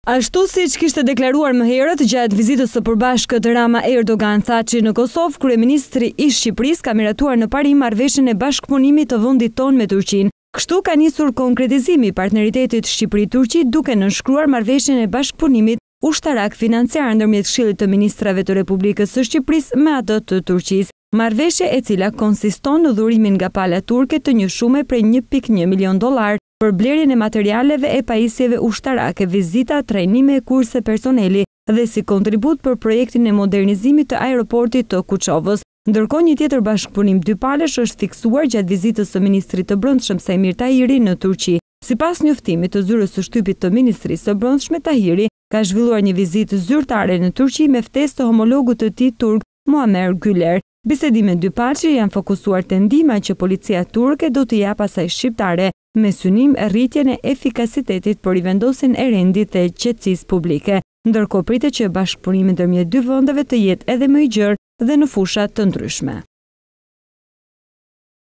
Ashtu siç kishte deklaruar më herët gjatë vizitës së përbashkët Rama-Erdogan Thaçi në Kosovë, kryeministri i Shqipërisë ka miratuar në parim marrëveshjen e bashkëpunimit të vendit tonë me Turqinë. Kështu ka nisur konkretizimi i partneritetit Shqipëri-Turqi duke nënshkruar marrëveshjen e bashkëpunimit ushtarak financiar ndërmjet Këshillit të Ministrave të Republikës së Shqipërisë me atë të Turqisë. Marrëveshje e cila konsiston në dhurimin nga pala turke të një shume prej $1.1 milion për blerjen e materialeve e pajisjeve ushtarake, vizita, trajnime e kurse personeli dhe si kontribut për projektin e modernizimit të aeroportit të Kuçovës. Ndërkohë një tjetër bashkëpunim dypalesh është fiksuar gjatë vizitës së ministrit të Brendshëm Sajmir Tahiri në Turqi. Sipas njoftimit të zyrës së shtypit të Ministrisë së Brendshme, Tahiri ka zhvilluar një vizitë zyrtare në Turqi me ftesë të homologut të tij turk Muammer Güler. Bisedimet dypaqe janë fokusuar te ndihma që policia turke do të jap asaj shqiptare me synim rritjen e efikasitetit për rivendosjen e rendit dhe qetësisë publike. Ndërkohë pritet që bashkëpunimi ndërmjet dy vendeve të jetë edhe më i gjerë dhe në fusha të ndryshme.